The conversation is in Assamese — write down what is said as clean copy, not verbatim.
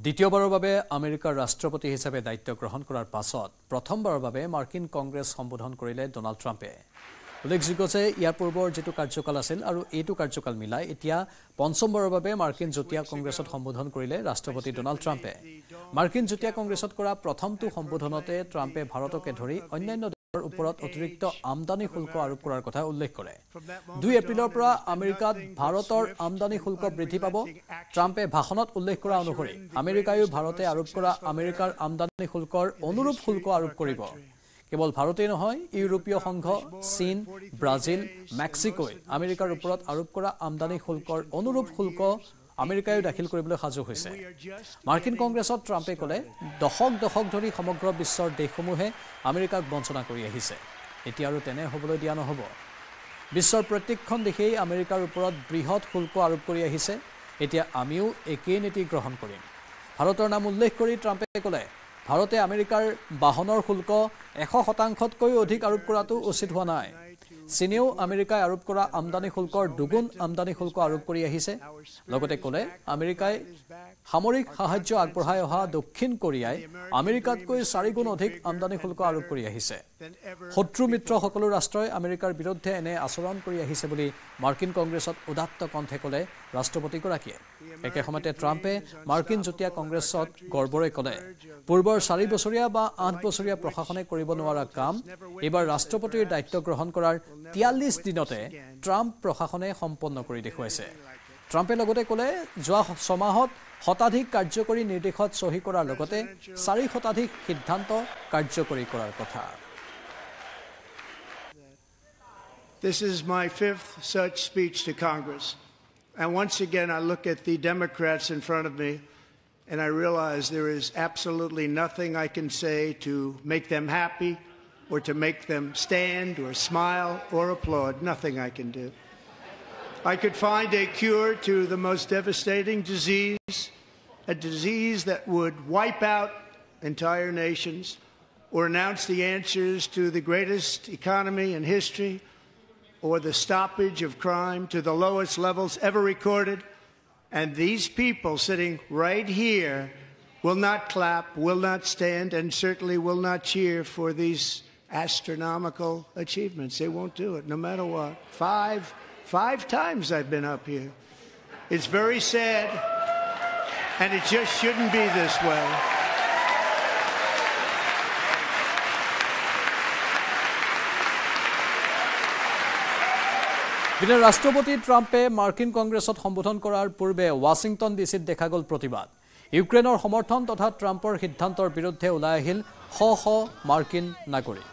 দ্বিতীয়বাৰৰ বাবে আমেৰিকাৰ ৰাষ্ট্ৰপতি হিচাপে দায়িত্ব গ্ৰহণ কৰাৰ পাছত প্ৰথমবাৰৰ বাবে মাৰ্কিন কংগ্ৰেছ সম্বোধন কৰিলে ডোনাল্ড ট্ৰাম্পে। উল্লেখযোগ্য যে ইয়াৰ পূৰ্বৰ যেটো কাৰ্যকাল আছিল আৰু এইটো কাৰ্যকাল মিলাই এতিয়া পঞ্চমবাৰৰ বাবে মাৰ্কিন যুটীয়া কংগ্ৰেছত সম্বোধন কৰিলে ৰাষ্ট্ৰপতি ডোনাল্ড ট্ৰাম্পে। মাৰ্কিন যুটীয়া কংগ্ৰেছত কৰা প্ৰথমটো সম্বোধনতে ট্ৰাম্পে ভাৰতকে ধৰি অন্যান্য দেশৰ ওপৰত অতিৰিক্ত আমদানি শুল্ক আৰোপ কৰাৰ কথা উল্লেখ কৰে। 2 এপ্ৰিলৰ পৰা আমেৰিকাত ভাৰতৰ আমদানি শুল্ক বৃদ্ধি পাব। ট্ৰাম্পে ভাষণত উল্লেখ কৰা অনুসৰি আমেৰিকায়ো ভাৰতে আৰোপ কৰা আমেৰিকাৰ আমদানি শুল্কৰ অনুৰূপ শুল্ক আৰোপ কৰিব। কেৱল ভাৰতেই নহয়, ইউৰোপীয় সংঘ, চীন, ব্ৰাজিল, মেক্সিকোই আমেৰিকাৰ ওপৰত আৰোপ কৰা আমদানি শুল্কৰ অনুৰূপ শুল্ক আমেৰিকায়ো দাখিল কৰিবলৈ সাজু হৈছে। মাৰ্কিন কংগ্ৰেছত ট্ৰাম্পে ক'লে, দশক ধৰি সমগ্ৰ বিশ্বৰ দেশসমূহে আমেৰিকাক বঞ্চনা কৰি আহিছে। এতিয়া আৰু তেনে হ'বলৈ দিয়া নহ'ব। বিশ্বৰ প্ৰত্যেকখন দেশেই আমেৰিকাৰ ওপৰত বৃহৎ শুল্ক আৰোপ কৰি আহিছে। এতিয়া আমিও একেই নীতি গ্ৰহণ কৰিম। ভাৰতৰ নাম উল্লেখ কৰি ট্ৰাম্পে ক'লে, ভাৰতে আমেৰিকাৰ বাহনৰ শুল্ক 100%তকৈ অধিক আৰোপ কৰাটো উচিত হোৱা নাই। চীনেও আমেৰিকাই আৰোপ কৰা আমদানি শুল্কৰ দুগুণ আমদানি শুল্ক আৰোপ কৰি আহিছে। লগতে ক'লে, আমেৰিকাই সামৰিক সাহায্য আগবঢ়াই অহা দক্ষিণ কোৰিয়াই আমেৰিকাতকৈ 4 গুণ অধিক আমদানি শুল্ক আৰোপ কৰি আহিছে। শত্ৰু মিত্ৰ সকলো ৰাষ্ট্ৰই আমেৰিকাৰ বিৰুদ্ধে এনে আচৰণ কৰি আহিছে বুলি মাৰ্কিন কংগ্ৰেছত উদাত্ত কণ্ঠে ক'লে ৰাষ্ট্ৰপতিগৰাকীয়ে। একে সময়তে ট্ৰাম্পে মাৰ্কিন যুটীয়া কংগ্ৰেছত গৰ্বৰে ক'লে, পূৰ্বৰ 4 বছৰীয়া বা 8 বছৰীয়া প্ৰশাসনে কৰিব নোৱাৰা কাম এইবাৰ ৰাষ্ট্ৰপতিৰ দায়িত্ব গ্ৰহণ কৰাৰ 43 দিনতে ট্ৰাম্প প্ৰশাসনে সম্পন্ন কৰি দেখুৱাইছে। ট্ৰাম্পে লগতে ক'লে, যোৱা 6 মাহত শতাধিক কাৰ্যকৰী নিৰ্দেশত চহী কৰাৰ লগতে 4 শতাধিক সিদ্ধান্ত কাৰ্যকৰী কৰাৰ কথা। This is my 5th such speech to Congress. And once again, I look at the Democrats in front of me, and I realize there is absolutely nothing I can say to make them happy or to make them stand or smile or applaud. Nothing I can do. I could find a cure to the most devastating disease, a disease that would wipe out entire nations, or announce the answers to the greatest economy in history, or the stoppage of crime to the lowest levels ever recorded. And these people sitting right here will not clap, will not stand, and certainly will not cheer for these astronomical achievements. They won't do it, no matter what. Five times I've been up here. It's very sad, and it just shouldn't be this way. বিদেশ ৰাষ্ট্ৰপতি ট্ৰাম্পে মাৰ্কিন কংগ্ৰেছত সম্বোধন কৰাৰ পূৰ্বে ৱাশ্বিংটন ডিচিত দেখা গ'ল প্ৰতিবাদ। ইউক্ৰেইনৰ সমৰ্থন তথা ট্ৰাম্পৰ সিদ্ধান্তৰ বিৰুদ্ধে ওলাই আহিল শ মাৰ্কিন নাগৰিক।